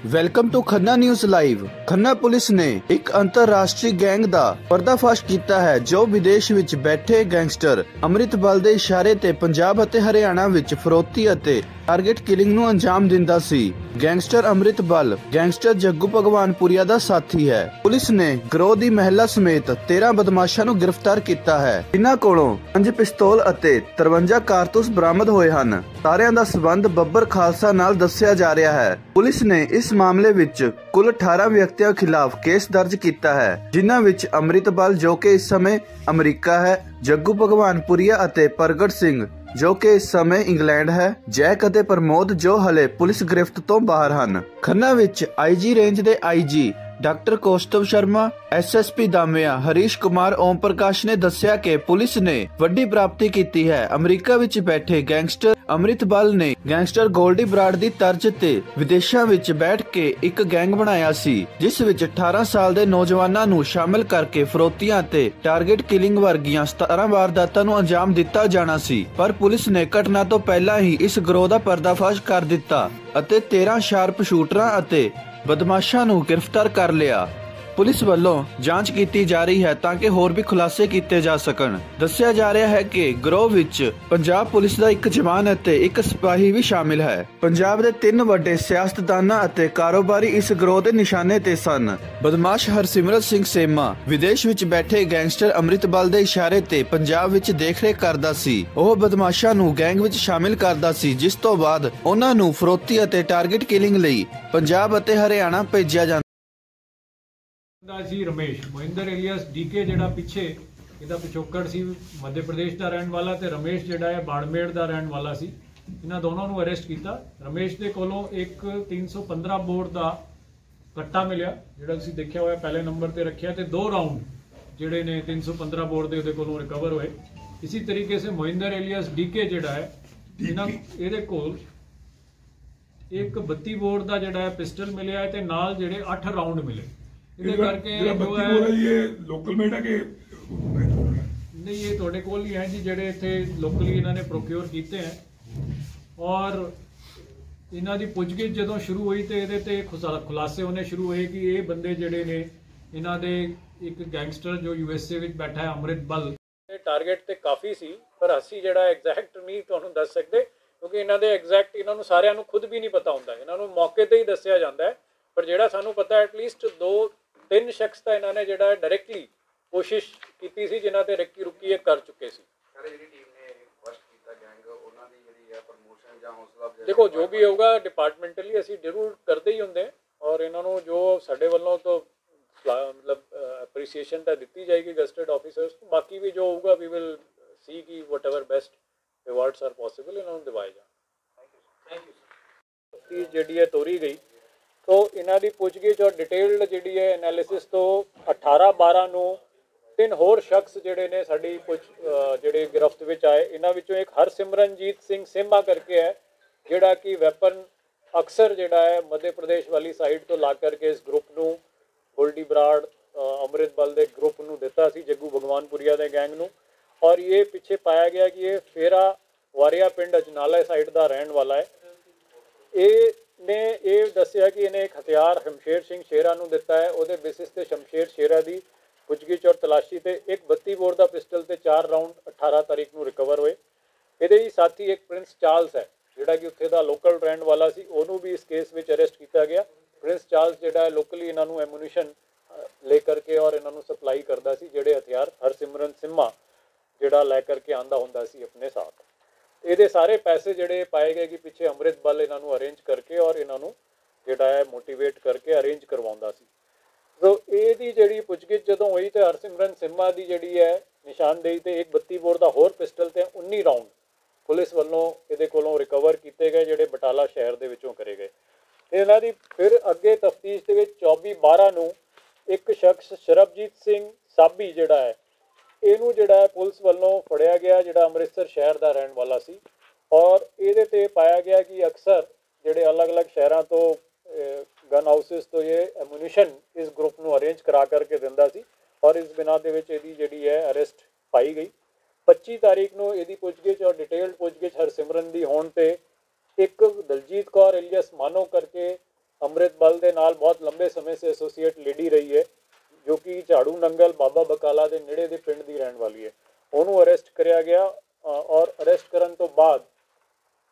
Welcome to Khanna news live. Khanna police ਨੇ ਇੱਕ ਅੰਤਰਰਾਸ਼ਟਰੀ ਗੈਂਗ ਦਾ ਪਰਦਾਫਾਸ਼ ਕੀਤਾ ਹੈ ਜੋ ਵਿਦੇਸ਼ ਵਿੱਚ ਬੈਠੇ ਗੈਂਗਸਟਰ ਅੰਮ੍ਰਿਤਪਾਲ ਦੇ ਇਸ਼ਾਰੇ ਤੇ ਪੰਜਾਬ ਅਤੇ ਹਰਿਆਣਾ ਵਿੱਚ ਫਰੋਤੀ ਅਤੇ ਟਾਰਗੇਟ ਕਿਲਿੰਗ ਨੂੰ ਅੰਜਾਮ ਦਿੰਦਾ ਸੀ। ਗੈਂਗਸਟਰ ਅੰਮ੍ਰਿਤਪਾਲ ਗੈਂਗਸਟਰ ਜੱਗੂ ਭਗਵਾਨਪੁਰੀਆ ਦਾ ਸਾਥੀ ਹੈ। ਪੁਲਿਸ ਨੇ ਗਰੋਹ ਦੀ ਮਹਿਲਾ ਸਮੇਤ 13 ਬਦਮਾਸ਼ਾਂ ਨੂੰ ਗ੍ਰਿਫਤਾਰ ਕੀਤਾ ਹੈ। ਇਹਨਾਂ ਕੋਲੋਂ 5 ਪਿਸਤੌਲ ਅਤੇ 53 ਕਾਰਤੂਸ ਬਰਾਮਦ ਹੋਏ ਹਨ। ਸਾਰਿਆਂ ਦਾ ਸਬੰਧ ਬੱਬਰ ਖਾਲਸਾ ਨਾਲ ਦੱਸਿਆ ਜਾ ਰਿਹਾ ਹੈ। ਪੁਲਿਸ ਨੇ ਇਸ ਮਾਮਲੇ ਵਿੱਚ ਕੁੱਲ 18 ਵਿਅਕਤੀਆਂ ਖਿਲਾਫ ਕੇਸ ਦਰਜ ਕੀਤਾ ਹੈ, ਜਿਨ੍ਹਾਂ ਵਿੱਚ ਅੰਮ੍ਰਿਤਪਾਲ ਜੋ ਕਿ ਇਸ ਸਮੇਂ ਅਮਰੀਕਾ ਹੈ, ਜੱਗੂ ਭਗਵਾਨਪੁਰੀਆ ਅਤੇ ਪ੍ਰਗਟ ਸਿੰਘ ਜੋ ਕਿ ਇਸ ਸਮੇਂ ਇੰਗਲੈਂਡ ਹੈ, ਜੈਕ ਅਤੇ ਪ੍ਰਮੋਦ ਜੋ ਹਲੇ ਪੁਲਿਸ ਗ੍ਰਿਫਤ ਤੋਂ ਬਾਹਰ ਹਨ। ਖੰਨਾ ਵਿੱਚ ਆਈਜੀ ਰੇਂਜ ਦੇ IG doctor Kaustav Sharma, SSP ਦਾਮਿਆ ਹਰੀਸ਼ ਕੁਮਾਰ ਓਮ ਪ੍ਰਕਾਸ਼ ਨੇ ਦੱਸਿਆ ਕਿ ਪੁਲਿਸ ਨੇ ਵੱਡੀ ਪ੍ਰਾਪਤੀ ਕੀਤੀ ਹੈ। ਅਮਰੀਕਾ ਵਿੱਚ ਬੈਠੇ ਗੈਂਗਸਟਰ ਅੰਮ੍ਰਿਤਪਾਲ ਨੇ ਗੈਂਗਸਟਰ ਗੋਲਡੀ ਬਰਾੜ ਦੀ ਤਰਜ਼ ਤੇ ਵਿਦੇਸ਼ਾਂ ਵਿੱਚ ਬੈਠ ਕੇ ਇੱਕ ਗੈਂਗ ਬਣਾਇਆ ਸੀ, ਜਿਸ ਵਿੱਚ 18 ਸਾਲ ਦੇ ਨੌਜਵਾਨਾਂ ਨੂੰ ਸ਼ਾਮਿਲ ਕਰਕੇ ਫਰੋਤੀਆਂ ਤੇ ਟਾਰਗੇਟ ਕਿਲਿੰਗ ਵਰਗੀਆਂ 17 ਵਾਰਦਾਤਾਂ ਨੂੰ ਅੰਜਾਮ ਦਿੱਤਾ ਜਾਣਾ ਸੀ। ਪਰ ਪੁਲਿਸ ਨੇ ਘਟਨਾ ਤੋਂ ਪਹਿਲਾਂ ਹੀ ਇਸ ਗਰੋਹ ਦਾ ਪਰਦਾਫਾਸ਼ ਕਰ ਦਿੱਤਾ ਅਤੇ 13 ਸ਼ਾਰਪ ਸ਼ੂਟਰਾਂ ਅਤੇ ਬਦਮਾਸ਼ਾਂ ਨੂੰ ਗ੍ਰਿਫਤਾਰ ਕਰ ਲਿਆ। ਪੁਲਿਸ ਵੱਲੋਂ ਜਾਂਚ ਕੀਤੀ ਜਾ ਰਹੀ ਹੈ ਤਾਂ ਕਿ ਹੋਰ ਵੀ ਖੁਲਾਸੇ ਕੀਤੇ ਜਾ ਸਕਣ। ਦੱਸਿਆ ਜਾ ਰਿਹਾ ਹੈ ਕਿ ਗਰੋਹ ਵਿੱਚ ਪੰਜਾਬ ਪੁਲਿਸ ਦਾ ਇੱਕ ਜਵਾਨ ਅਤੇ ਇੱਕ ਸਿਪਾਹੀ ਵੀ ਸ਼ਾਮਿਲ ਹੈ। ਪੰਜਾਬ ਦੇ 3 ਵੱਡੇ ਸਿਆਸਤਦਾਨਾਂ ਅਤੇ ਕਾਰੋਬਾਰੀ ਇਸ ਗਰੋਹ ਦੇ ਨਿਸ਼ਾਨੇ ਤੇ ਸਨ। ਬਦਮਾਸ਼ ਹਰਸਿਮਰਤ ਸਿੰਘ ਸੇਮਾ ਵਿਦੇਸ਼ ਵਿੱਚ ਬੈਠੇ ਗੈਂਗਸਟਰ ਅੰਮ੍ਰਿਤਪਾਲ ਦੇ ਇਸ਼ਾਰੇ ਤੇ ਪੰਜਾਬ ਵਿੱਚ ਦੇਖਰੇਖ ਕਰਦਾ ਸੀ। ਉਹ ਬਦਮਾਸ਼ਾਂ ਨੂੰ ਗੈਂਗ ਵਿੱਚ ਸ਼ਾਮਿਲ ਕਰਦਾ ਸੀ, ਜਿਸ ਤੋਂ ਬਾਅਦ ਉਹਨਾਂ ਨੂੰ ਫਰੋਤੀ ਅਤੇ ਟਾਰਗੇਟ ਕਿਲਿੰਗ ਲਈ ਪੰਜਾਬ ਅਤੇ ਹਰਿਆਣਾ ਭੇਜਿਆ ਜਾਂਦਾ ਸੀ। ਰਮੇਸ਼ ਮੋਹਿੰਦਰ ਏਲੀਅਸ ਡੀਕੇ ਜਿਹੜਾ ਪਿੱਛੇ ਇਹਦਾ ਪਿਛੋਕੜ ਸੀ ਮੱਧ ਪ੍ਰਦੇਸ਼ ਦਾ ਰਹਿਣ ਵਾਲਾ, ਤੇ ਰਮੇਸ਼ ਜਿਹੜਾ ਹੈ ਬਾੜਮੇੜ ਦਾ ਰਹਿਣ ਵਾਲਾ ਸੀ। ਇਹਨਾਂ ਦੋਨਾਂ ਨੂੰ ਅਰੈਸਟ ਕੀਤਾ। ਰਮੇਸ਼ ਦੇ ਕੋਲੋਂ ਇੱਕ 315 ਬੋਰ ਦਾ ਕੱਟਾ ਮਿਲਿਆ, ਜਿਹੜਾ ਤੁਸੀਂ ਦੇਖਿਆ ਹੋਇਆ ਪਹਿਲੇ ਨੰਬਰ ਤੇ ਰੱਖਿਆ, ਤੇ 2 ਰਾਉਂਡ ਜਿਹੜੇ ਨੇ 315 ਬੋਰ ਦੇ ਉਹਦੇ ਕੋਲੋਂ ਰਿਕਵਰ ਹੋਏ। ਇਸੇ ਤਰੀਕੇ ਸੇ ਮੋਹਿੰਦਰ ਏਲੀਅਸ ਡੀਕੇ ਜਿਹੜਾ ਹੈ ਇਹਦੇ ਕੋਲ ਇੱਕ 32 ਬੋਰ ਦਾ ਜਿਹੜਾ ਹੈ ਪਿਸਟਲ ਮਿਲਿਆ ਹੈ ਤੇ ਨਾਲ ਜਿਹੜੇ 8 ਰਾਉਂਡ ਮਿਲੇ। ਇਹਦੇ ਕਰਕੇ ਜੋ ਹੈ ਇਹ ਲੋਕਲ ਮੇਡ ਹੈ ਕਿ ਨਹੀਂ, ਇਹ ਤੁਹਾਡੇ ਕੋਲ ਹੀ ਹੈ ਜੀ, ਜਿਹੜੇ ਇੱਥੇ ਲੋਕਲੀ ਇਹਨਾਂ ਨੇ ਪ੍ਰੋਕਿਓਰ ਕੀਤੇ ਹੈ। ਔਰ ਇਹਨਾਂ ਦੀ ਪੁੱਛਗਿੱਛ ਜਦੋਂ ਸ਼ੁਰੂ ਹੋਈ ਤੇ ਇਹਦੇ ਤੇ ਖੁਲਾਸੇ ਹੋਣੇ ਸ਼ੁਰੂ ਹੋਏ ਕਿ ਇਹ ਬੰਦੇ ਜਿਹੜੇ ਨੇ ਇਹਨਾਂ ਦੇ ਇੱਕ ਗੈਂਗਸਟਰ ਜੋ ਯੂਐਸਏ ਵਿੱਚ ਬੈਠਾ ਹੈ ਅੰਮ੍ਰਿਤਪਾਲ, ਇਹ ਟਾਰਗੇਟ ਤੇ ਕਾਫੀ ਸੀ, ਪਰ ਅਸੀਂ ਜਿਹੜਾ ਐਗਜ਼ੈਕਟ ਨਹੀਂ ਤੁਹਾਨੂੰ ਦੱਸ ਸਕਦੇ ਕਿਉਂਕਿ ਇਹਨਾਂ ਦੇ ਐਗਜ਼ੈਕਟ ਇਹਨਾਂ ਨੂੰ ਸਾਰਿਆਂ ਨੂੰ ਖੁਦ ਵੀ ਨਹੀਂ ਪਤਾ ਹੁੰਦਾ। ਇਹਨਾਂ ਨੂੰ ਮੌਕੇ ਤੇ ਹੀ ਦੱਸਿਆ ਜਾਂਦਾ ਹੈ, ਪਰ ਜਿਹੜਾ ਸਾਨੂੰ ਪਤਾ ਐਟਲੀਸਟ 2-3 ਸ਼ਖਸ ਤਾਂ ਇਹਨਾਂ ਨੇ ਜਿਹੜਾ ਡਾਇਰੈਕਟਲੀ ਕੋਸ਼ਿਸ਼ ਕੀਤੀ ਸੀ, ਜਿਨ੍ਹਾਂ ਤੇ ਰੁਕੀ ਕਰ ਚੁੱਕੇ ਸੀ। ਦੇਖੋ ਜੋ ਵੀ ਹੋਊਗਾ ਡਿਪਾਰਟਮੈਂਟਲੀ ਅਸੀਂ ਜ਼ਰੂਰ ਕਰਦੇ ਹੀ ਹੁੰਦੇ, ਔਰ ਇਹਨਾਂ ਨੂੰ ਜੋ ਸਾਡੇ ਵੱਲੋਂ ਤੋਂ ਮਤਲਬ ਅਪਰੀਸੀਏਸ਼ਨ ਤਾਂ ਦਿੱਤੀ ਜਾਏਗੀ ਗਜ਼ਟਡ ਆਫੀਸਰਸ ਨੂੰ। ਬਾਕੀ ਵੀ ਜੋ ਹੋਊਗਾ ਵੀ ਵਿਲ ਸੀ ਕਿ whatever best rewards are possible ਇਹਨਾਂ ਨੂੰ ਦਿਵਾਏ ਜਾਣ। Thank you. ਜਿਹੜੀ ਹੈ ਤੋਰੀ ਗਈ ਤੋਂ ਇਹਨਾਂ ਦੀ ਪੁੱਛਗਿੱਛ ਔਰ ਡਿਟੇਲਡ ਜਿਹੜੀ ਹੈ ਐਨਾਲਿਸਿਸ ਤੋਂ 18/12 ਨੂੰ 3 ਹੋਰ ਸ਼ਖਸ ਜਿਹੜੇ ਨੇ ਸਾਡੀ ਜਿਹੜੇ ਗਿਰਫਤ ਵਿੱਚ ਆਏ। ਇਹਨਾਂ ਵਿੱਚੋਂ ਇੱਕ ਹਰਸਿਮਰਨਜੀਤ ਸਿੰਘ ਸੇਮਾ ਕਰਕੇ ਹੈ, ਜਿਹੜਾ ਕਿ ਵੈਪਨ ਅਕਸਰ ਜਿਹੜਾ ਹੈ ਮੱਧ ਪ੍ਰਦੇਸ਼ ਵਾਲੀ ਸਾਈਡ ਤੋਂ ਲਾ ਕਰਕੇ ਇਸ ਗਰੁੱਪ ਨੂੰ ਗੋਲਡੀ ਬਰਾੜ ਅੰਮ੍ਰਿਤਪਾਲ ਦੇ ਗਰੁੱਪ ਨੂੰ ਦਿੱਤਾ ਸੀ, ਜੱਗੂ ਭਗਵਾਨਪੁਰੀਆ ਦੇ ਗੈਂਗ ਨੂੰ। ਔਰ ਇਹ ਪਿੱਛੇ ਪਾਇਆ ਗਿਆ ਕਿ ਇਹ ਫੇਰਾ ਵਾਰੀਆ ਪਿੰਡ ਅਜਨਾਲਾ ਸਾਈਡ ਦਾ ਰਹਿਣ ਵਾਲਾ ਹੈ। ਇਹ ਦੱਸਿਆ ਕਿ ਇਹਨੇ ਇੱਕ ਹਥਿਆਰ ਸ਼ਮਸ਼ੇਰ ਸਿੰਘ ਸ਼ੇਰਾ ਨੂੰ ਦਿੱਤਾ ਹੈ। ਉਹਦੇ ਬੇਸਿਸ ਤੇ ਸ਼ਮਸ਼ੇਰ ਸ਼ੇਰਾ ਦੀ ਪੁੱਛਗਿੱਛ ਔਰ ਤਲਾਸ਼ੀ ਤੇ ਇੱਕ 32 ਬੋਰ ਦਾ ਪਿਸਟਲ ਤੇ 4 ਰਾਉਂਡ 18 ਤਾਰੀਖ ਨੂੰ ਰਿਕਵਰ ਹੋਏ। ਇਹਦੇ ਹੀ ਸਾਥੀ ਇੱਕ ਪ੍ਰਿੰਸ ਚਾਰਲਸ ਹੈ, ਜਿਹੜਾ ਕਿ ਉੱਥੇ ਦਾ ਲੋਕਲ ਰਹਿਣ ਵਾਲਾ ਸੀ, ਉਹਨੂੰ ਵੀ ਇਸ ਕੇਸ ਵਿੱਚ ਅਰੈਸਟ ਕੀਤਾ ਗਿਆ। ਪ੍ਰਿੰਸ ਚਾਰਲਸ ਜਿਹੜਾ ਹੈ ਲੋਕਲੀ ਇਹਨਾਂ ਨੂੰ ਐਮੂਨੀਸ਼ਨ ਲੈ ਕਰਕੇ ਔਰ ਇਹਨਾਂ ਨੂੰ ਸਪਲਾਈ ਕਰਦਾ ਸੀ, ਜਿਹੜੇ ਹਥਿਆਰ ਹਰਸਿਮਰਨ ਸਿੰਮਾ ਜਿਹੜਾ ਲੈ ਕਰਕੇ ਆਂਦਾ ਹੁੰਦਾ ਸੀ ਆਪਣੇ ਸਾਥ। ਇਹਦੇ ਸਾਰੇ ਪੈਸੇ ਜਿਹੜੇ ਪਾਏ ਗਏ ਕਿ ਪਿੱਛੇ ਅੰਮ੍ਰਿਤਪਾਲ ਇਹਨਾਂ ਨੂੰ ਅਰੇਂਜ ਕਰਕੇ ਔਰ ਇਹਨਾਂ ਨੂੰ ਜਿਹੜਾ ਹੈ ਮੋਟੀਵੇਟ ਕਰਕੇ ਅਰੇਂਜ ਕਰਵਾਉਂਦਾ ਸੀ। ਸੋ ਇਹਦੀ ਜਿਹੜੀ ਪੁੱਛਗਿੱਛ ਜਦੋਂ ਹੋਈ ਤੇ ਹਰਸਿਮਰਨ ਸਿੰਮਾ ਦੀ ਜਿਹੜੀ ਹੈ ਨਿਸ਼ਾਨਦੇਹੀ ਤੇ ਇੱਕ 32 ਬੋਰ ਦਾ ਹੋਰ ਪਿਸਟਲ ਤੇ 19 ਰਾਉਂਡ ਪੁਲਿਸ ਵੱਲੋਂ ਇਹਦੇ ਕੋਲੋਂ ਰਿਕਵਰ ਕੀਤੇ ਗਏ, ਜਿਹੜੇ ਬਟਾਲਾ ਸ਼ਹਿਰ ਦੇ ਵਿੱਚੋਂ ਕਰੇ ਗਏ। ਇਹਨਾਂ ਦੀ ਫਿਰ ਅੱਗੇ ਤਫਤੀਸ਼ ਦੇ ਵਿੱਚ 24/12 ਨੂੰ ਇੱਕ ਸ਼ਖਸ ਸ਼ਰਬਜੀਤ ਸਿੰਘ ਸਾਬੀ ਜਿਹੜਾ ਹੈ ਇਹਨੂੰ ਜਿਹੜਾ ਹੈ ਪੁਲਿਸ ਵੱਲੋਂ ਫੜਿਆ ਗਿਆ, ਜਿਹੜਾ ਅੰਮ੍ਰਿਤਸਰ ਸ਼ਹਿਰ ਦਾ ਰਹਿਣ ਵਾਲਾ ਸੀ। ਔਰ ਇਹਦੇ ਤੇ ਪਾਇਆ ਗਿਆ ਕਿ ਅਕਸਰ ਜਿਹੜੇ ਅਲੱਗ-ਅਲੱਗ ਸ਼ਹਿਰਾਂ ਤੋਂ ਗਨ ਹਾਊਸਿਸ ਤੋਂ ਇਹ ਐਮੂਨੀਸ਼ਨ ਇਸ ਗਰੁੱਪ ਨੂੰ ਅਰੇਂਜ ਕਰਾ ਕਰਕੇ ਦਿੰਦਾ ਸੀ, ਔਰ ਇਸ ਬਿਨਾਂ ਦੇ ਵਿੱਚ ਇਹਦੀ ਜਿਹੜੀ ਹੈ ਅਰੈਸਟ ਪਾਈ ਗਈ। 25 ਤਾਰੀਖ ਨੂੰ ਇਹਦੀ ਪੁੱਛਗਿੱਛ ਔਰ ਡਿਟੇਲਡ ਪੁੱਛਗਿੱਛ ਹਰਸਿਮਰਨ ਦੀ ਹੋਣ ਤੇ ਇੱਕ ਦਲਜੀਤ ਕੌਰ ਇਲੀਅਸ ਮਾਨੋ ਕਰਕੇ ਅੰਮ੍ਰਿਤਪਾਲ ਦੇ ਨਾਲ ਬਹੁਤ ਲੰਬੇ ਸਮੇਂ ਸੇ ਐਸੋਸੀਏਟ ਲੇਡੀ ਰਹੀ ਹੈ, ਜੋ ਕਿ ਝਾੜੂ ਨੰਗਲ ਬਾਬਾ ਬਕਾਲਾ ਦੇ ਨੇੜੇ ਦੇ ਪਿੰਡ ਦੀ ਰਹਿਣ ਵਾਲੀ ਹੈ। ਉਹਨੂੰ ਅਰੈਸਟ ਕਰਿਆ ਗਿਆ ਔਰ ਅਰੈਸਟ ਕਰਨ ਤੋਂ ਬਾਅਦ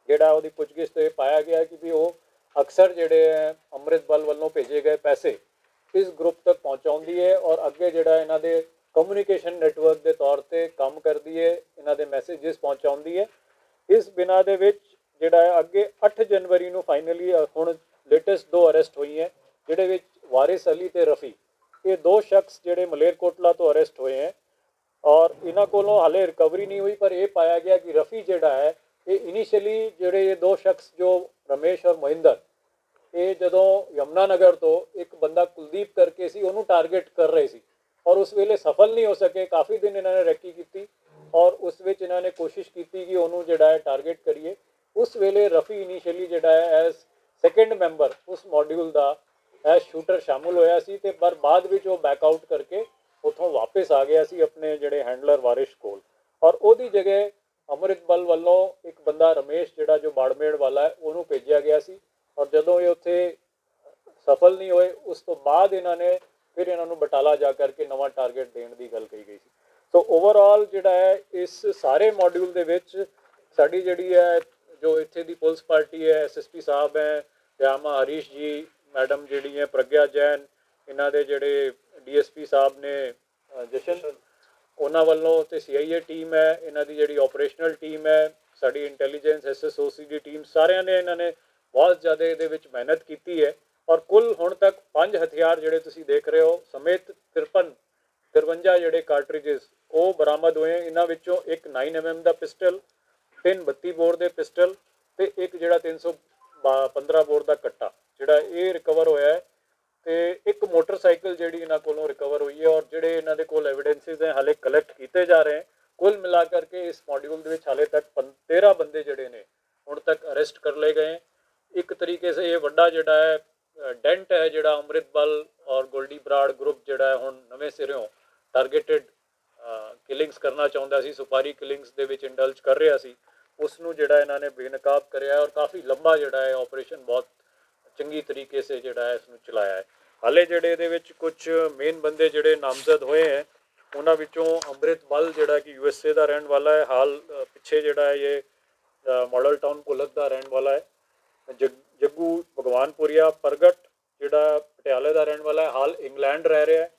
ਜਿਹੜਾ ਉਹਦੀ ਪੁੱਛਗਿੱਛ ਤੇ ਪਾਇਆ ਗਿਆ ਕਿ ਵੀ ਉਹ ਅਕਸਰ ਜਿਹੜੇ ਹੈ ਅੰਮ੍ਰਿਤਪਾਲ ਵੱਲੋਂ ਭੇਜੇ ਗਏ ਪੈਸੇ ਇਸ ਗਰੁੱਪ ਤੱਕ ਪਹੁੰਚਾਉਂਦੀ ਹੈ ਔਰ ਅੱਗੇ ਜਿਹੜਾ ਇਹਨਾਂ ਦੇ ਕਮਿਊਨੀਕੇਸ਼ਨ ਨੈਟਵਰਕ ਦੇ ਤੌਰ ਤੇ ਕੰਮ ਕਰਦੀ ਹੈ, ਇਹਨਾਂ ਦੇ ਮੈਸੇजेस ਪਹੁੰਚਾਉਂਦੀ ਹੈ। ਇਸ ਬਿਨਾਂ ਦੇ ਵਿੱਚ ਜਿਹੜਾ ਹੈ ਅੱਗੇ 8 ਜਨਵਰੀ ਨੂੰ ਫਾਈਨਲੀ ਹੁਣ ਲੇਟੈਸਟ 2 ਅਰੈਸਟ ਹੋਈ ਹੈ, ਜਿਹੜੇ ਵਿੱਚ ਵਾਰਿਸ ਅਲੀ ਤੇ ਰਫੀ, ਇਹ 2 ਸ਼ਖਸ ਜਿਹੜੇ ਮਲੇਰਕੋਟਲਾ ਤੋਂ ਅਰੈਸਟ ਹੋਏ ਹੈ ਔਰ ਇਹਨਾਂ ਕੋਲੋਂ ਹਾਲੇ ਰਿਕਵਰੀ ਨਹੀਂ ਹੋਈ। ਪਰ ਇਹ ਪਾਇਆ ਗਿਆ ਕਿ ਰਫੀ ਜਿਹੜਾ ਹੈ ਇਹ ਇਨੀਸ਼ੀਅਲੀ ਜਿਹੜੇ ਇਹ 2 ਸ਼ਖਸ ਜੋ ਰਮੇਸ਼ ਔਰ ਮਹਿੰਦਰ, ਇਹ ਜਦੋਂ ਯਮਨਾ ਨਗਰ ਤੋਂ ਇੱਕ ਬੰਦਾ ਕੁਲਦੀਪ ਕਰਕੇ ਸੀ ਉਹਨੂੰ ਟਾਰਗੇਟ ਕਰ ਰਹੇ ਸੀ ਔਰ ਉਸ ਵੇਲੇ ਸਫਲ ਨਹੀਂ ਹੋ ਸਕੇ। ਕਾਫੀ ਦਿਨ ਇਹਨਾਂ ਨੇ ਰੈਕੀ ਕੀਤੀ ਔਰ ਉਸ ਵਿੱਚ ਇਹਨਾਂ ਨੇ ਕੋਸ਼ਿਸ਼ ਕੀਤੀ ਕਿ ਉਹਨੂੰ ਜਿਹੜਾ ਹੈ ਟਾਰਗੇਟ ਕਰੀਏ। ਉਸ ਵੇਲੇ ਰਫੀ ਇਨੀਸ਼ੀਅਲੀ ਜਿਹੜਾ ਹੈ ਐਜ਼ ਸੈਕੰਡ ਮੈਂਬਰ ਉਸ ਮੋਡਿਊਲ ਦਾ ਐਜ਼ ਸ਼ੂਟਰ ਸ਼ਾਮਲ ਹੋਇਆ ਸੀ ਤੇ ਪਰ ਬਾਅਦ ਵਿੱਚ ਉਹ ਬੈਕ ਆਊਟ ਕਰਕੇ ਉੱਥੋਂ ਵਾਪਸ ਆ ਗਿਆ ਸੀ ਆਪਣੇ ਜਿਹੜੇ ਹੈਂਡਲਰ ਵਾਰਿਸ਼ ਕੋਲ ਔਰ ਉਹਦੀ ਜਗ੍ਹਾ ਅੰਮ੍ਰਿਤਪਾਲ ਵੱਲੋਂ ਇੱਕ ਬੰਦਾ ਰਮੇਸ਼ ਜਿਹੜਾ ਜੋ ਬਾੜਮੇੜ ਵਾਲਾ ਹੈ ਉਹਨੂੰ ਭੇਜਿਆ ਗਿਆ ਸੀ ਔਰ ਜਦੋਂ ਇਹ ਉੱਥੇ ਸਫਲ ਨਹੀਂ ਹੋਏ ਉਸ ਤੋਂ ਬਾਅਦ ਇਹਨਾਂ ਨੇ ਫਿਰ ਇਹਨਾਂ ਨੂੰ ਬਟਾਲਾ ਜਾ ਕਰਕੇ ਨਵਾਂ ਟਾਰਗੇਟ ਦੇਣ ਦੀ ਗੱਲ ਕਹੀ ਗਈ ਸੀ। ਸੋ ਓਵਰਆਲ ਜਿਹੜਾ ਹੈ ਇਸ ਸਾਰੇ ਮੋਡਿਊਲ ਦੇ ਵਿੱਚ ਸਾਡੀ ਜਿਹੜੀ ਹੈ ਜੋ ਇੱਥੇ ਦੀ ਪੁਲਿਸ ਪਾਰਟੀ ਹੈ, ਐਸਐਸਪੀ ਸਾਹਿਬ ਹੈ, ਰਿਆਮਾ ਹਰੀਸ਼ ਜੀ, ਮੈਡਮ ਜਿਹੜੀ ਹੈ ਪ੍ਰਗਿਆ ਜੈਨ, ਇਹਨਾਂ ਦੇ ਜਿਹੜੇ ਡੀਐਸਪੀ ਸਾਹਿਬ ਨੇ ਜਸ਼ਨ, ਉਹਨਾਂ ਵੱਲੋਂ ਤੇ ਸੀਆਈਏ ਟੀਮ ਹੈ, ਇਹਨਾਂ ਦੀ ਜਿਹੜੀ ਆਪਰੇਸ਼ਨਲ ਟੀਮ ਹੈ, ਸਾਡੀ ਇੰਟੈਲੀਜੈਂਸ ਐਸਐਸਓਸੀ ਦੀ ਟੀਮ, ਸਾਰਿਆਂ ਨੇ ਇਹਨਾਂ ਨੇ ਬਹੁਤ ਜ਼ਿਆਦਾ ਇਹਦੇ ਵਿੱਚ ਮਿਹਨਤ ਕੀਤੀ ਹੈ ਔਰ ਕੁੱਲ ਹੁਣ ਤੱਕ 5 ਹਥਿਆਰ ਜਿਹੜੇ ਤੁਸੀਂ ਦੇਖ ਰਹੇ ਹੋ ਸਮੇਤ 53 ਜਿਹੜੇ ਕਾਰਟ੍ਰਿਜਸ ਉਹ ਬਰਾਮਦ ਹੋਏ। ਇਹਨਾਂ ਵਿੱਚੋਂ ਇੱਕ 9mm ਦਾ ਪਿਸਟਲ, 3 32 ਬੋਰ ਦੇ ਪਿਸਟਲ ਤੇ ਇੱਕ ਜਿਹੜਾ 315 ਬੋਰ ਦਾ ਕੱਟਾ ਜਿਹੜਾ ਇਹ ਰਿਕਵਰ ਹੋਇਆ ਹੈ ਤੇ ਇੱਕ ਮੋਟਰਸਾਈਕਲ ਜਿਹੜੀ ਇਹਨਾਂ ਕੋਲੋਂ ਰਿਕਵਰ ਹੋਈ ਹੈ ਔਰ ਜਿਹੜੇ ਇਹਨਾਂ ਦੇ ਕੋਲ ਐਵੀਡੈਂਸਿਸ ਹੈ ਹਾਲੇ ਕਲੈਕਟ ਕੀਤੇ ਜਾ ਰਹੇ ਹਨ। ਕੁੱਲ ਮਿਲਾ ਕਰਕੇ ਇਸ ਮੋਡਿਊਲ ਦੇ ਵਿੱਚ ਹਾਲੇ ਤੱਕ 13 ਬੰਦੇ ਜਿਹੜੇ ਨੇ ਹੁਣ ਤੱਕ ਅਰੈਸਟ ਕਰ ਲਏ ਗਏ। ਇੱਕ ਤਰੀਕੇ ਸੇ ਇਹ ਵੱਡਾ ਜਿਹੜਾ ਹੈ ਡੈਂਟ ਹੈ ਜਿਹੜਾ ਅੰਮ੍ਰਿਤਪਾਲ ਔਰ ਗੋਲਡੀ ਬਰਾੜ ਗਰੁੱਪ ਜਿਹੜਾ ਹੈ ਹੁਣ ਨਵੇਂ ਸਿਰਿਓਂ ਟਾਰਗੇਟਡ ਕਿਲਿੰਗਸ ਕਰਨਾ ਚਾਹੁੰਦਾ ਸੀ, ਸੁਪਾਰੀ ਕਿਲਿੰਗਸ ਦੇ ਵਿੱਚ ਇੰਡਲਜ ਕਰ ਰਿਹਾ ਸੀ, ਉਸ ਨੂੰ ਜਿਹੜਾ ਇਹਨਾਂ ਨੇ ਬੇਨਕਾਬ ਕਰਿਆ ਔਰ ਕਾਫੀ ਲੰਬਾ ਜਿਹੜਾ ਹੈ ਆਪਰੇਸ਼ਨ ਬਹੁਤ ਚੰਗੀ ਤਰੀਕੇ ਸੇ ਜਿਹੜਾ ਹੈ ਇਸ ਨੂੰ ਚਲਾਇਆ ਹੈ। ਹਾਲੇ ਜਿਹੜੇ ਇਹਦੇ ਵਿੱਚ ਕੁਝ ਮੇਨ ਬੰਦੇ ਜਿਹੜੇ ਨਾਮਜ਼ਦ ਹੋਏ ਹੈ ਉਹਨਾਂ ਵਿੱਚੋਂ ਅੰਮ੍ਰਿਤਪਾਲ ਜਿਹੜਾ ਕਿ ਯੂਐਸਏ ਦਾ ਰਹਿਣ ਵਾਲਾ ਹੈ, ਹਾਲ ਪਿੱਛੇ ਜਿਹੜਾ ਹੈ ਇਹ ਮਾਡਲ ਟਾਊਨ ਪੁਲਕ ਦਾ ਰਹਿਣ ਵਾਲਾ ਹੈ, ਜੱਗੂ ਭਗਵਾਨਪੁਰੀਆ ਪ੍ਰਗਟ ਜਿਹੜਾ ਪਟਿਆਲੇ ਦਾ ਰਹਿਣ ਵਾਲਾ ਹੈ, ਹਾਲ ਇੰਗਲੈਂਡ ਰਹਿ ਰਿਹਾ ਹੈ,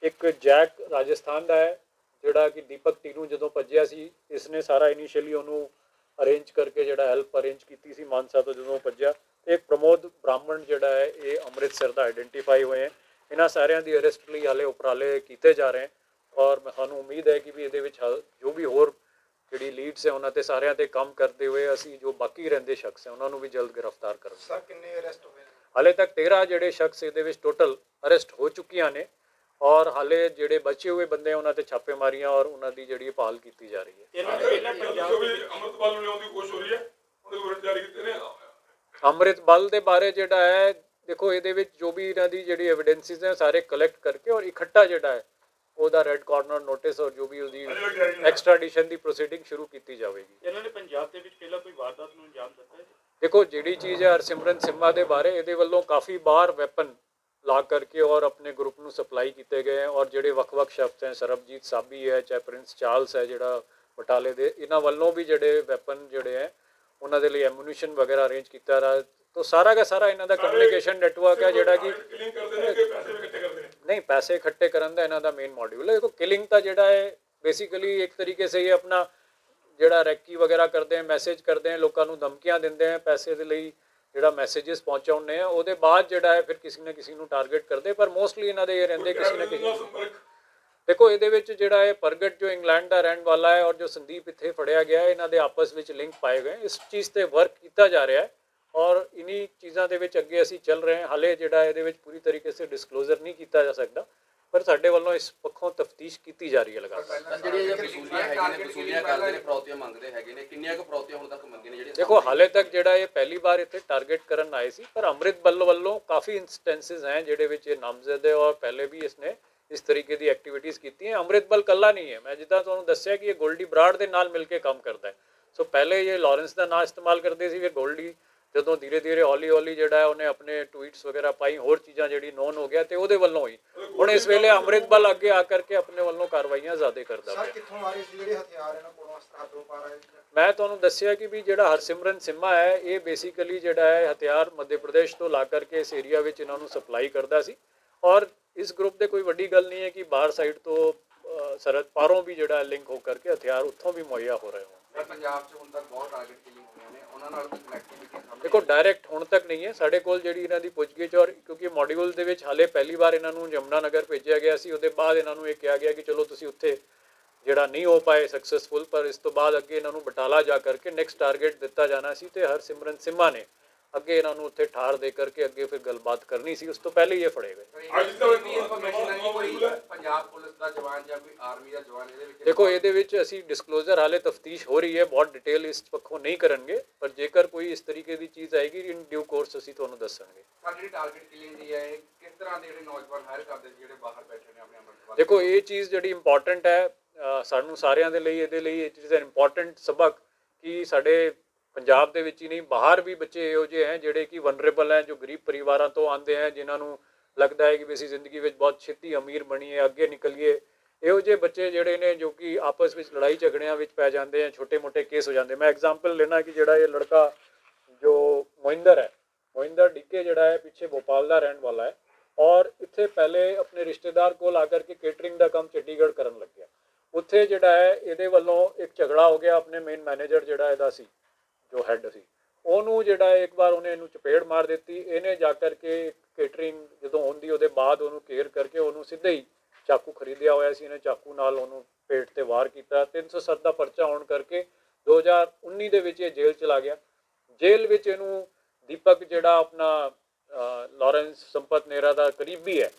ਇੱਕ ਜੈਕ ਰਾਜਸਥਾਨ ਦਾ ਹੈ ਜਿਹੜਾ ਕਿ ਦੀਪਕ ਟੀਨੂ ਜਦੋਂ ਭੱਜਿਆ ਸੀ ਇਸਨੇ ਸਾਰਾ ਇਨੀਸ਼ੀਅਲੀ ਉਹਨੂੰ ਅਰੇਂਜ ਕਰਕੇ ਜਿਹੜਾ ਹੈਲਪ ਅਰੇਂਜ ਕੀਤੀ ਸੀ ਮਾਨਸਾ ਤੋਂ ਜਦੋਂ ਭੱਜਿਆ। ਇੱਕ ਪ੍ਰਮੋਦ ਬ੍ਰਾਹਮਣ ਜਿਹੜਾ ਹੈ ਇਹ ਅੰਮ੍ਰਿਤਸਰ ਦਾ ਆਈਡੈਂਟੀਫਾਈ ਹੋਏ ਹੈ। ਇਹਨਾਂ ਸਾਰਿਆਂ ਦੀ ਅਰੈਸਟ ਲਈ ਹਾਲੇ ਉਪਰਾਲੇ ਕੀਤੇ ਜਾ ਰਹੇ ਔਰ ਸਾਨੂੰ ਉਮੀਦ ਹੈ ਕਿ ਵੀ ਇਹਦੇ ਵਿੱਚ ਜੋ ਵੀ ਹੋਰ ਜਿਹੜੀ ਲੀਡਸ ਹੈ ਉਹਨਾਂ ਤੇ ਸਾਰਿਆਂ ਤੇ ਕੰਮ ਕਰਦੇ ਹੋਏ ਅਸੀਂ ਜੋ ਬਾਕੀ ਰਹਿੰਦੇ ਸ਼ਖਸ ਹੈ ਉਹਨਾਂ ਨੂੰ ਵੀ ਜਲਦ ਗ੍ਰਿਫਤਾਰ ਕਰਾਂਗੇ। ਸਰ ਕਿੰਨੇ ਅਰੈਸਟ ਹੋਏ? ਹਾਲੇ ਤੱਕ 13 ਜਿਹੜੇ ਸ਼ਖਸ ਇਹਦੇ ਵਿੱਚ ਟੋਟਲ ਅਰੈਸਟ ਹੋ ਚੁੱਕੀਆਂ ਨੇ ਔਰ ਹਾਲੇ ਜਿਹੜੇ ਬਚੇ ਹੋਏ ਬੰਦੇ ਉਹਨਾਂ ਤੇ ਛਾਪੇਮਾਰੀਆਂ ਔਰ ਉਹਨਾਂ ਦੀ ਜਿਹੜੀ ਭਾਲ ਕੀਤੀ ਜਾ ਰਹੀ ਹੈ। ਇਹਨਾਂ ਦੇ ਪਹਿਲਾਂ ਪੰਜਾਬ ਦੇ ਅੰਮ੍ਰਿਤਪਾਲ ਨੂੰ ਲਿਆਉਣ ਦੀ ਕੋਸ਼ਿਸ਼ ਹੋ ਰਹੀ ਹੈ, ਉਹਦੇ ਵਾਰੰਟ ਜਾਰੀ ਕੀਤੇ ਨੇ। ਅੰਮ੍ਰਿਤਪਾਲ ਦੇ ਬਾਰੇ ਜਿਹੜਾ ਹੈ ਦੇਖੋ ਇਹਦੇ ਵਿੱਚ ਜੋ ਵੀ ਇਹਨਾਂ ਦੀ ਜਿਹੜੀ ਐਵੀਡੈਂਸਿਸ ਹੈ ਸਾਰੇ ਕਲੈਕਟ ਕਰਕੇ ਔਰ ਇਕੱਠਾ ਜਿਹੜਾ ਹੈ ਉਹਦਾ ਰੈੱਡ ਕਾਰਨਰ ਨੋਟਿਸ ਔਰ ਜੋ ਵੀ ਉਹਦੀ ਐਕਸਟ੍ਰਾਡੀਸ਼ਨ ਦੀ ਪ੍ਰੋਸੀਡਿੰਗ ਸ਼ੁਰੂ ਕੀਤੀ ਜਾਵੇਗੀ। ਇਹਨਾਂ ਨੇ ਪੰਜਾਬ ਦੇ ਵਿੱਚ ਪਹਿਲਾਂ ਕੋਈ ਵਾਰਦਾਤ ਨੂੰ ਅੰਜਾਮ ਦਿੱਤਾ ਹੈ? ਦੇਖੋ ਜਿਹੜੀ ਚੀਜ਼ ਹੈ ਹਰਸਿਮਰਨ ਸਿੰਮਾ ਦੇ ਬਾਰੇ ਇਹਦੇ ਵੱਲੋਂ ਕਾਫੀ ਬਾਰ ਵੈਪਨ ਲਾ ਕਰਕੇ ਔਰ ਆਪਣੇ ਗਰੁੱਪ ਨੂੰ ਸਪਲਾਈ ਕੀਤੇ ਗਏ ਹੈ ਔਰ ਜਿਹੜੇ ਵੱਖ-ਵੱਖ ਸ਼ਖਸ ਹੈ ਸਰਬਜੀਤ ਸਾਬੀ ਹੈ ਚਾਹੇ ਪ੍ਰਿੰਸ ਚਾਰਲਸ ਹੈ ਜਿਹੜਾ ਬਟਾਲੇ ਦੇ, ਇਹਨਾਂ ਵੱਲੋਂ ਵੀ ਜਿਹੜੇ ਵੈਪਨ ਜਿਹੜੇ ਹੈ ਉਹਨਾਂ ਦੇ ਲਈ ਐਮੂਨੀਸ਼ਨ ਵਗੈਰਾ ਅਰੇਂਜ ਕੀਤਾ ਰਹਾ। तो सारा का सारा इन्हों का कम्युनिकेशन नैटवर्क है जोड़ा कि नहीं पैसे इकट्ठे करने का इन्हों का मेन मॉड्यूल है। देखो किलिंग का जोड़ा है बेसिकली एक तरीके से ये अपना जोड़ा रैकी वगैरह करते हैं, मैसेज करते हैं, लोगों को धमकियां देते हैं पैसे के लिए जोड़ा मैसेजेस पहुँचाने हैं, वो बाद जोड़ा है फिर किसी न किसी को टारगेट करते, पर मोस्टली इन्हों के ये रहते किसी न किसी। देखो ये जोड़ा है प्रगट जो इंग्लैंड का रहने वाला है और जो संदीप इतने फड़िया गया है, इन्हों के आपस में लिंक पाए गए, इस चीज़ से वर्क किया जा रहा है और इन्हीं चीज़ों के अगे असी चल रहे हैं। हाले जोड़ा ये पूरी तरीके से डिस्कलोजर नहीं किया जा सकता, पर साढ़े वालों इस पक्षों तफ्तीश की जा रही है लगातार। देखो हाले तक जोड़ा ये पहली बार इतने टारगेट करन आए सी, पर अमृतपाल वालों काफ़ी इंस्टेंसिस हैं जिहदे विच ये नामजद है और पहले भी इसने इस तरीके की एक्टिविटीज़ की हैं। अमृतपाल कला नहीं है, मैं जिदा तुहानूं दस्सिया कि ये गोल्डी बराड़ दे नाल मिल के काम करता है। सो पहले ये लॉरेंस का नाम इस्तेमाल करते थे, फिर गोल्डी ਜਦੋਂ ਧੀਰੇ ਧੀਰੇ ਹੌਲੀ ਹੌਲੀ ਜਿਹੜਾ ਹੈ ਉਹਨੇ ਆਪਣੇ ਟਵੀਟਸ ਵਗੈਰਾ ਪਾਈ, ਹੋਰ ਚੀਜ਼ਾਂ ਜਿਹੜੀ ਨੋਨ ਹੋ ਗਿਆ ਤੇ ਉਹਦੇ ਵੱਲੋਂ ਹੋਈ। ਹੁਣ ਇਸ ਵੇਲੇ ਅੰਮ੍ਰਿਤਪਾਲ ਅੱਗੇ ਆ ਕਰਕੇ ਆਪਣੇ ਵੱਲੋਂ ਕਾਰਵਾਈਆਂ ਜ਼ਿਆਦਾ ਕਰਦਾ ਪਿਆ। ਕਿੱਥੋਂ ਆ ਰਹੇ ਸੀ ਜਿਹੜੇ ਹਥਿਆਰ ਇਹਨਾਂ ਕੋਲੋਂ ਹੱਥੋਂ ਪਾ ਰਹੇ? ਮੈਂ ਤੁਹਾਨੂੰ ਦੱਸਿਆ ਕਿ ਵੀ ਜਿਹੜਾ ਹਰਸਿਮਰਨ ਸਿੰਮਾ ਹੈ ਇਹ ਬੇਸਿਕਲੀ ਜਿਹੜਾ ਹੈ ਹਥਿਆਰ ਮੱਧ ਪ੍ਰਦੇਸ਼ ਤੋਂ ਲਾ ਕਰਕੇ ਇਸ ਏਰੀਆ ਵਿੱਚ ਇਹਨਾਂ ਨੂੰ ਸਪਲਾਈ ਕਰਦਾ ਸੀ। ਔਰ ਇਸ ਗਰੁੱਪ ਦੇ ਕੋਈ ਵੱਡੀ ਗੱਲ ਨਹੀਂ ਹੈ ਕਿ ਬਾਹਰ ਸਾਈਡ ਤੋਂ ਸਰਹੱਦ ਪਾਰੋਂ ਵੀ ਜਿਹੜਾ ਲਿੰਕ ਹੋ ਕਰਕੇ ਹਥਿਆਰ ਉੱਥੋਂ ਵੀ ਮੁਹੱਈਆ ਹੋ ਰਹੇ ਹੋਣ। ਪੰਜਾਬ 'ਚ ਹੁਣ ਤੱਕ ਬਹੁਤ ਟਾਰਗੇਟ ਕਿਲਿੰਗ ਹੋਈਆਂ ਨੇ, ਉਹਨਾਂ ਨਾਲ ਕੋਈ ਕਨੈਕਟੀਵਿਟੀ ਦੇਖੋ ਡਾਇਰੈਕਟ ਹੁਣ ਤੱਕ ਨਹੀਂ ਹੈ ਸਾਡੇ ਕੋਲ ਜਿਹੜੀ ਇਹਨਾਂ ਦੀ ਪੁੱਛਗਿੱਛ, ਔਰ ਕਿਉਂਕਿ ਮੋਡਿਊਲ ਦੇ ਵਿੱਚ ਹਾਲੇ ਪਹਿਲੀ ਵਾਰ ਇਹਨਾਂ ਨੂੰ ਯਮੁਨਾ ਨਗਰ ਭੇਜਿਆ ਗਿਆ ਸੀ, ਉਹਦੇ ਬਾਅਦ ਇਹਨਾਂ ਨੂੰ ਇਹ ਕਿਹਾ ਗਿਆ ਕਿ ਚਲੋ ਤੁਸੀਂ ਉੱਥੇ ਜਿਹੜਾ ਨਹੀਂ ਹੋ ਪਾਏ ਸਕਸੈਸਫੁਲ, ਪਰ ਇਸ ਤੋਂ ਬਾਅਦ ਅੱਗੇ ਇਹਨਾਂ ਨੂੰ ਬਟਾਲਾ ਜਾ ਕਰਕੇ ਨੈਕਸਟ ਟਾਰਗੇਟ ਦਿੱਤਾ ਜਾਣਾ ਸੀ ਤੇ ਹਰਸਿਮਰਨ ਸਿੰਮਾ ਨੇ ਅੱਗੇ ਇਹਨਾਂ ਨੂੰ ਉੱਥੇ ਠਾਰ ਦੇ ਕਰਕੇ ਅੱਗੇ ਫਿਰ ਗੱਲਬਾਤ ਕਰਨੀ ਸੀ, ਉਸ ਤੋਂ ਪਹਿਲੇ ਹੀ ਇਹ ਫੜੇ ਗਏ। ਅੱਜ ਤੱਕ ਵੀ ਇਨਫੋਰਮੇਸ਼ਨ ਹੈ ਕੋਈ ਪੰਜਾਬ ਪੁਲਿਸ ਦਾ ਜਵਾਨ ਜਾਂ ਕੋਈ ਆਰਮੀ ਦਾ ਜਵਾਨ ਇਹਦੇ ਵਿੱਚ? ਦੇਖੋ ਇਹਦੇ ਵਿੱਚ ਅਸੀਂ ਡਿਸਕਲੋਜ਼ਰ ਹਾਲੇ ਤਫਤੀਸ਼ ਹੋ ਰਹੀ ਹੈ, ਬਹੁਤ ਡਿਟੇਲ ਇਸ ਪੱਖੋਂ ਨਹੀਂ ਕਰਨਗੇ, ਪਰ ਜੇਕਰ ਕੋਈ ਇਸ ਤਰੀਕੇ ਦੀ ਚੀਜ਼ ਆਏਗੀ ਇਨ ਡਿਊ ਕੋਰਸ ਅਸੀਂ ਤੁਹਾਨੂੰ ਦੱਸਾਂਗੇ। ਸਾਡੀ ਟਾਰਗੇਟ ਕਿਲਿੰਗ ਦੀ ਹੈ, ਕਿਸ ਤਰ੍ਹਾਂ ਦੇ ਜਿਹੜੇ ਨੌਜਵਾਨ ਹਾਇਰ ਕਰਦੇ ਜਿਹੜੇ ਬਾਹਰ ਬੈਠੇ ਨੇ ਆਪਣੇ ਅੰਮ੍ਰਿਤਸਰ? ਦੇਖੋ ਇਹ ਚੀਜ਼ ਜਿਹੜੀ ਇੰਪੋਰਟੈਂਟ ਹੈ ਸਾਨੂੰ ਸਾਰਿਆਂ ਦੇ ਲਈ, ਇਹਦੇ ਲਈ ਇਟ ਇਜ਼ ਐਨ ਇੰਪੋਰਟੈਂਟ ਸਬਕ ਕਿ ਸਾਡੇ ਪੰਜਾਬ ਦੇ ਵਿੱਚ ਹੀ ਨਹੀਂ ਬਾਹਰ ਵੀ ਬੱਚੇ ਇਹੋ ਜਿਹੇ ਹੈ ਜਿਹੜੇ ਕਿ ਵਨਰੇਬਲ ਹੈ, ਜੋ ਗਰੀਬ ਪਰਿਵਾਰਾਂ ਤੋਂ ਆਉਂਦੇ ਹੈ, ਜਿਨ੍ਹਾਂ ਨੂੰ ਲੱਗਦਾ ਹੈ ਕਿ ਵੀ ਅਸੀਂ ਜ਼ਿੰਦਗੀ ਵਿੱਚ ਬਹੁਤ ਛੇਤੀ ਅਮੀਰ ਬਣੀਏ, ਅੱਗੇ ਨਿਕਲੀਏ। ਇਹੋ ਜਿਹੇ ਬੱਚੇ ਜਿਹੜੇ ਨੇ ਜੋ ਕਿ ਆਪਸ ਵਿੱਚ ਲੜਾਈ ਝਗੜਿਆਂ ਵਿੱਚ ਪੈ ਜਾਂਦੇ ਹੈ, ਛੋਟੇ ਮੋਟੇ ਕੇਸ ਹੋ ਜਾਂਦੇ। ਮੈਂ ਐਗਜ਼ਾਮਪਲ ਲੈਣਾ ਕਿ ਜਿਹੜਾ ਇਹ ਲੜਕਾ ਜੋ ਮੋਹਿੰਦਰ ਹੈ, ਮੋਹਿੰਦਰ ਡਿੱਕੇ ਜਿਹੜਾ ਹੈ ਪਿੱਛੇ ਭੋਪਾਲ ਦਾ ਰਹਿਣ ਵਾਲਾ ਹੈ, ਔਰ ਇੱਥੇ ਪਹਿਲੇ ਆਪਣੇ ਰਿਸ਼ਤੇਦਾਰ ਕੋਲ ਆ ਕਰਕੇ ਕੇਟਰਿੰਗ ਦਾ ਕੰਮ ਚੰਡੀਗੜ੍ਹ ਕਰਨ ਲੱਗਿਆ। ਉੱਥੇ ਜਿਹੜਾ ਹੈ ਇਹਦੇ ਵੱਲੋਂ ਇੱਕ ਝਗੜਾ ਹੋ ਗਿਆ, ਆਪਣੇ ਮੇਨ ਮੈਨੇਜਰ ਜਿਹੜਾ ਇਹਦਾ ਸੀ, ਜੋ ਹੈੱਡ ਸੀ, ਉਹਨੂੰ ਜਿਹੜਾ ਇੱਕ ਵਾਰ ਉਹਨੇ ਇਹਨੂੰ ਚਪੇੜ ਮਾਰ ਦਿੱਤੀ। ਇਹਨੇ ਜਾ ਕਰਕੇ ਕੇਟਰਿੰਗ ਜਦੋਂ ਹੁੰਦੀ ਉਹਦੇ ਬਾਅਦ ਉਹਨੂੰ ਕੇਅਰ ਕਰਕੇ ਉਹਨੂੰ ਸਿੱਧਾ ਹੀ ਚਾਕੂ ਖਰੀਦਿਆ ਹੋਇਆ ਸੀ, ਇਹਨੇ ਚਾਕੂ ਨਾਲ ਉਹਨੂੰ ਪੇਟ ਤੇ ਵਾਰ ਕੀਤਾ। 307 ਦਾ ਪਰਚਾ ਹੋਣ ਕਰਕੇ 2019 ਦੇ ਵਿੱਚ ਇਹ ਜੇਲ੍ਹ ਚਲਾ ਗਿਆ। ਜੇਲ੍ਹ ਵਿੱਚ ਇਹਨੂੰ ਦੀਪਕ ਜਿਹੜਾ ਆਪਣਾ ਲਾਰੈਂਸ ਸੰਪਤ ਨੇਰਾ ਦਾ ਕਰੀਬੀ ਹੈ,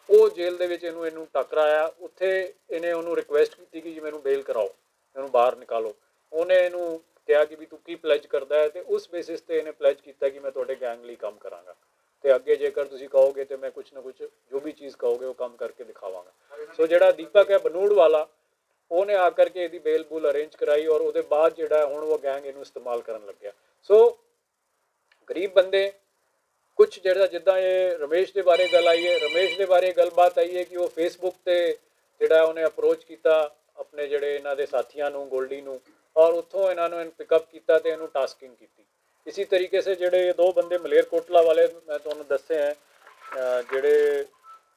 ਉਹ ਜੇਲ੍ਹ ਦੇ ਵਿੱਚ ਇਹਨੂੰ ਟੱਕਰਾਇਆ। ਉੱਥੇ ਇਹਨੇ ਉਹਨੂੰ ਰਿਕੁਐਸਟ ਕੀਤੀ ਕਿ ਜੀ ਮੈਨੂੰ ਬੇਲ ਕਰਾਓ, ਮੈਨੂੰ ਬਾਹਰ ਨਿਕਾਲੋ। ਉਹਨੇ ਇਹਨੂੰ ਕਿਹਾ ਕਿ ਵੀ ਤੂੰ ਕੀ ਪਲੈਜ ਕਰਦਾ ਹੈ, ਤੇ ਉਸ ਬੇਸਿਸ ਤੇ ਇਹਨੇ ਪਲੈਜ ਕੀਤਾ ਕਿ ਮੈਂ ਤੁਹਾਡੇ ਗੈਂਗ ਲਈ ਕੰਮ ਕਰਾਂਗਾ ਤੇ ਅੱਗੇ ਜੇਕਰ ਤੁਸੀਂ ਕਹੋਗੇ ਤੇ ਮੈਂ ਕੁਛ ਨਾ ਕੁਛ ਜੋ ਵੀ ਚੀਜ਼ ਕਹੋਗੇ ਉਹ ਕੰਮ ਕਰਕੇ ਦਿਖਾਵਾਂਗਾ। ਸੋ ਜਿਹੜਾ ਦੀਪਕ ਹੈ ਬਨੂੜ ਵਾਲਾ, ਉਹਨੇ ਆ ਕਰਕੇ ਇਹਦੀ ਬੇਲ ਬੁਲ ਅਰੇਂਜ ਕਰਾਈ, ਔਰ ਉਹਦੇ ਬਾਅਦ ਜਿਹੜਾ ਹੁਣ ਉਹ ਗੈਂਗ ਇਹਨੂੰ ਇਸਤੇਮਾਲ ਕਰਨ ਲੱਗਿਆ। ਸੋ ਗਰੀਬ ਬੰਦੇ ਕੁਛ ਜਿਹੜਾ ਜਿੱਦਾਂ ਇਹ ਰਮੇਸ਼ ਦੇ ਬਾਰੇ ਗੱਲ ਆਈ ਹੈ, ਰਮੇਸ਼ ਦੇ ਬਾਰੇ ਗੱਲਬਾਤ ਆਈ ਹੈ ਕਿ ਉਹ ਫੇਸਬੁੱਕ ਤੇ ਜਿਹੜਾ ਉਹਨੇ ਅਪਰੋਚ ਕੀਤਾ ਆਪਣੇ ਜਿਹੜੇ ਇਹਨਾਂ ਦੇ ਸਾਥੀਆਂ ਨੂੰ, ਗੋਲਡੀ ਨੂੰ, ਔਰ ਉੱਥੋਂ ਇਹਨਾਂ ਨੂੰ ਪਿਕਅਪ ਕੀਤਾ ਤੇ ਇਹਨੂੰ ਟਾਸਕਿੰਗ ਕੀਤੀ। ਇसी तरीके से ਜਿਹੜੇ ਦੋ ਬੰਦੇ ਮਲੇਰਕੋਟਲਾ ਵਾਲੇ ਮੈਂ ਤੁਹਾਨੂੰ ਦੱਸੇ ਹੈ, ਜਿਹੜੇ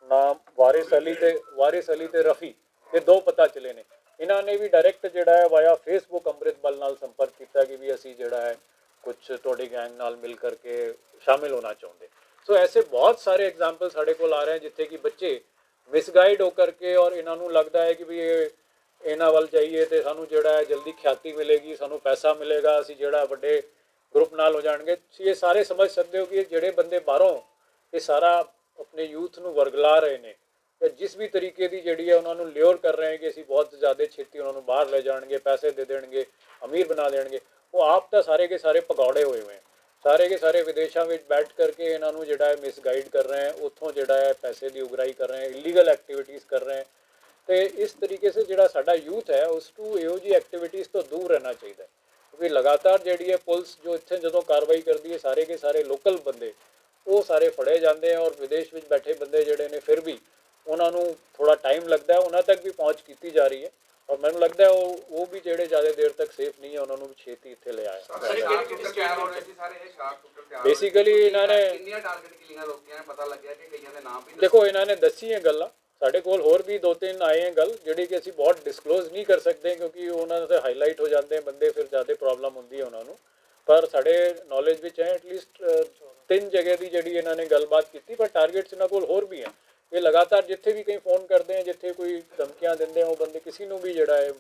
ਨਾਮ ਵਾਰਿਸ ਅਲੀ ਤੇ ਰਫੀ, ਇਹ ਦੋ ਪਤਾ ਚਲੇ ਨੇ। ਇਹਨਾਂ ਨੇ ਵੀ ਡਾਇਰੈਕਟ ਜਿਹੜਾ ਹੈ ਵਾਇਆ ਫੇਸਬੁੱਕ ਅੰਮ੍ਰਿਤਪਾਲ ਨਾਲ ਸੰਪਰਕ ਕੀਤਾ ਕਿ ਵੀ ਅਸੀਂ ਜਿਹੜਾ ਹੈ ਕੁਛ ਤੁਹਾਡੇ ਗੈਂਗ ਨਾਲ ਮਿਲ ਕਰਕੇ ਸ਼ਾਮਿਲ ਹੋਣਾ ਚਾਹੁੰਦੇ। ਸੋ ਐਸੇ ਬਹੁਤ ਸਾਰੇ ਐਗਜ਼ਾਮਪਲ ਸਾਡੇ ਕੋਲ ਆ ਰਹੇ हैं ਜਿੱਥੇ ਕਿ ਬੱਚੇ ਮਿਸਗਾਈਡ ਹੋ ਕਰਕੇ ਔਰ ਇਹਨਾਂ ਨੂੰ ਲੱਗਦਾ ਹੈ ਕਿ ਵੀ ਇਹਨਾਂ ਵੱਲ ਜਾਈਏ ਤੇ ਸਾਨੂੰ ਜਿਹੜਾ ਹੈ ਜਲਦੀ ख्याति ਮਿਲੇਗੀ, ਸਾਨੂੰ ਪੈਸਾ ਮਿਲੇਗਾ, ਅਸੀਂ ਜਿਹੜਾ ਵੱਡੇ ग्रुप नाल हो जाएंगे। ये सारे समझ सकते हो कि ਜਿਹੜੇ ਬੰਦੇ ਬਾਹਰੋਂ ਇਹ ਸਾਰਾ ਆਪਣੇ ਯੂਥ ਨੂੰ ਵਰਗਲਾ ਰਹੇ ਨੇ ਤੇ ਜਿਸ ਵੀ ਤਰੀਕੇ ਦੀ ਜਿਹੜੀ ਹੈ ਉਹਨਾਂ ਨੂੰ ਲਿਓਰ ਕਰ ਰਹੇ हैं कि ਅਸੀਂ ਬਹੁਤ ਜ਼ਿਆਦਾ ਛੇਤੀ ਉਹਨਾਂ ਨੂੰ ਬਾਹਰ ਲੈ ਜਾਣਗੇ, ਪੈਸੇ ਦੇ ਦੇਣਗੇ, ਅਮੀਰ ਬਣਾ ਦੇਣਗੇ, ਉਹ ਆਪ ਤਾਂ ਸਾਰੇ ਕੇ ਸਾਰੇ ਪਕੌੜੇ ਹੋਏ ਹੋਏ हैं। ਸਾਰੇ ਕੇ ਸਾਰੇ ਵਿਦੇਸ਼ਾਂ ਵਿੱਚ ਬੈਠ ਕਰਕੇ ਇਹਨਾਂ ਨੂੰ ਜਿਹੜਾ ਹੈ ਮਿਸਗਾਈਡ ਕਰ ਰਹੇ हैं, ਉੱਥੋਂ ਜਿਹੜਾ ਹੈ ਪੈਸੇ ਦੀ ਉਗਰਾਈ ਕਰ ਰਹੇ हैं, ਇਲੀਗਲ ਐਕਟੀਵਿਟੀਜ਼ ਕਰ ਰਹੇ हैं। ਤੇ ਇਸ ਤਰੀਕੇ ਸੇ ਜਿਹੜਾ ਸਾਡਾ ਯੂਥ ਹੈ ਉਸ ਨੂੰ ਇਹੋ ਜਿਹੀ ਐਕਟੀਵਿਟੀਜ਼ ਤੋਂ ਦੂਰ ਰਹਿਣਾ ਚਾਹੀਦਾ ਹੈ। क्योंकि लगातार जी है पुलिस जो इतने जो कार्रवाई करती है सारे के सारे लोकल बंदे वो सारे फड़े जाते हैं और विदेश में बैठे बंदे जोड़े ने फिर भी उन्होंने थोड़ा टाइम लगता है, उन्होंने तक भी पहुँच की जा रही है और मैंने लगता है वो भी जोड़े ज़्यादा देर तक सेफ नहीं है, उन्होंने भी छेती इतने ले आए। बेसिकली इन्होंने देखो इन्होंने दसी है गल्लां ਸਾਡੇ ਕੋਲ ਹੋਰ ਵੀ ਦੋ ਤਿੰਨ ਆਏ हैं ਗੱਲ ਜਿਹੜੀ ਕਿ ਅਸੀਂ ਬਹੁਤ ਡਿਸਕਲੋਜ਼ ਨਹੀਂ ਕਰ ਸਕਦੇ ਕਿਉਂਕਿ ਉਹਨਾਂ ਦੇ ਹਾਈਲਾਈਟ ਹੋ ਜਾਂਦੇ ਬੰਦੇ, ਫਿਰ ਜ਼ਿਆਦਾ ਪ੍ਰੋਬਲਮ ਹੁੰਦੀ ਹੈ ਉਹਨਾਂ ਨੂੰ। ਪਰ ਸਾਡੇ ਨੌਲੇਜ ਵਿੱਚ ਹੈ ਐਟਲੀਸਟ 3 ਜਗ੍ਹਾ ਦੀ ਜਿਹੜੀ ਇਹਨਾਂ ਨੇ ਗੱਲਬਾਤ ਕੀਤੀ, ਪਰ ਟਾਰਗੇਟਸ ਇਹਨਾਂ ਕੋਲ ਹੋਰ ਵੀ ਹੈ। ਇਹ ਲਗਾਤਾਰ ਜਿੱਥੇ ਵੀ ਕਈ ਫੋਨ ਕਰਦੇ हैं, ਜਿੱਥੇ ਕੋਈ ਧਮਕੀਆਂ ਦਿੰਦੇ ਉਹ ਬੰਦੇ ਕਿਸੇ ਨੂੰ ਵੀ ਜਿਹੜਾ ਹੈ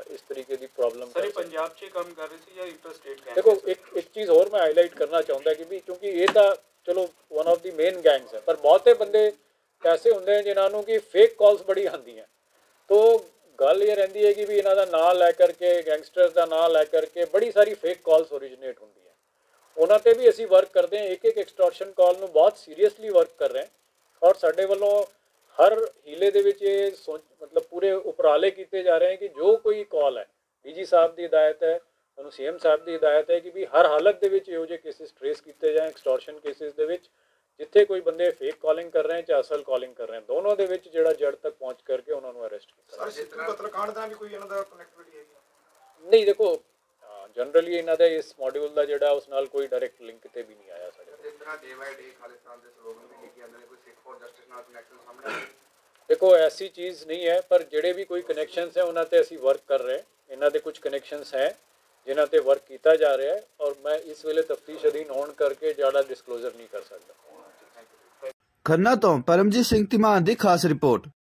ਇਸ ਤਰੀਕੇ ਦੀ ਪ੍ਰੋਬਲਮ ਸਰ ਪੰਜਾਬ 'ਚ ਕੰਮ ਕਰ ਰਹੇ ਸੀ ਜਾਂ ਇੰਟਰ ਸਟੇਟ ਗੈਂਗ? ਦੇਖੋ ਇੱਕ ਚੀਜ਼ ਹੋਰ ਮੈਂ ਹਾਈਲਾਈਟ ਕਰਨਾ ਚਾਹੁੰਦਾ ਕਿ ਵੀ ਕਿਉਂਕਿ ਇਹ ਤਾਂ ਚਲੋ one of the main gangs ਹੈ, ਪਰ ਬਹੁਤੇ ਬੰਦੇ ऐसे होंगे जिन्होंने कि फेक कॉल्स बड़ी आती हैं। तो गल ये रही है कि भी इन्हों का नाम लै करके गैंगस्टर्स का नाम लै करके बड़ी सारी फेक कॉल्स ओरिजिनेट होंगी हैं। उन्होंने भी असी वर्क करते हैं, एक एक्सटॉर्शन कॉल में बहुत सीरीयसली वर्क कर रहे हैं और साढ़े वालों हर हीले दे विच ये मतलब पूरे उपराले किए जा रहे हैं कि जो कोई कॉल है, डीजी साहब की हिदायत है ਸਾਨੂੰ ਸੀਐਮ ਸਾਹਿਬ ਦੀ ਹਦਾਇਤ ਹੈ ਕਿ ਵੀ ਹਰ ਹਾਲਤ ਦੇ ਵਿੱਚ ਇਹੋ ਜਿਹੇ ਕੇਸਿਸ ਟ੍ਰੇਸ ਕੀਤੇ ਜਾਣ। ਐਕਸਟੋਰਸ਼ਨ ਕੇਸਿਸ ਦੇ ਵਿੱਚ ਜਿੱਥੇ ਕੋਈ ਬੰਦੇ ਫੇਕ ਕਾਲਿੰਗ ਕਰ ਰਹੇ ਜਾਂ ਅਸਲ ਕਾਲਿੰਗ ਕਰ ਰਹੇ, ਦੋਨੋਂ ਦੇ ਵਿੱਚ ਜਿਹੜਾ ਜੜ ਤੱਕ ਪਹੁੰਚ ਕਰਕੇ ਉਹਨਾਂ ਨੂੰ ਅਰੈਸਟ ਕੀਤਾ। ਸਰ ਸਿੱਧੂ ਕਤਲकांड ਦਾ ਵੀ ਕੋਈ ਇਹਨਾਂ ਦਾ ਕਨੈਕਟੀਵਿਟੀ ਹੈਗੀ? ਨਹੀਂ, ਦੇਖੋ ਜਨਰਲੀ ਇਹਨਾਂ ਦਾ ਇਸ ਮੋਡਿਊਲ ਦਾ ਜਿਹੜਾ ਉਸ ਨਾਲ ਕੋਈ ਡਾਇਰੈਕਟ ਲਿੰਕ ਤੇ ਵੀ ਨਹੀਂ ਆਇਆ ਸਾਡੇ। ਜਿਸ ਤਰ੍ਹਾਂ ਡੇ ਬਾਈ ਡੇ ਖਾਲਿਸਤਾਨ ਦੇ ਸਲੋਗਨ ਵੀ ਲਿਖੇ ਜਾਂਦੇ ਨੇ, ਕੋਈ ਸਿੱਖ ਫॉर ਜਸਟਿਸ ਨਾਲ ਕਨੈਕਸ਼ਨ ਸਾਹਮਣੇ ਆਏ? ਦੇਖੋ ਐਸੀ ਚੀਜ਼ ਨਹੀਂ ਹੈ, ਪਰ ਜਿਹੜੇ ਵੀ ਕੋਈ ਕਨੈਕਸ਼ਨਸ ਹੈ ਉਹਨਾਂ ਤੇ ਅਸੀਂ ਵਰਕ ਕਰ ਰਹੇ ਹਾਂ। ਇਹਨਾਂ ਦੇ ਕੁਝ ਕਨੈਕਸ਼ਨਸ ਹੈ ਜਿਨ੍ਹਾਂ ਤੇ ਵਰਕ ਕੀਤਾ ਜਾ ਰਿਹਾ ਹੈ ਔਰ ਮੈਂ ਇਸ ਵੇਲੇ ਤਫਤੀਸ਼ ਅਧੀਨ ਹੋਣ ਕਰਕੇ ਜ਼ਿਆਦਾ ਡਿਸਕਲੋਜ਼ਰ ਨਹੀਂ ਕਰ ਸਕਦਾ। ਖੰਨਾ ਤੋਂ ਪਰਮਜੀਤ ਸਿੰਘ ਧੀਮਾਨ ਦੀ ਖਾਸ ਰਿਪੋਰਟ।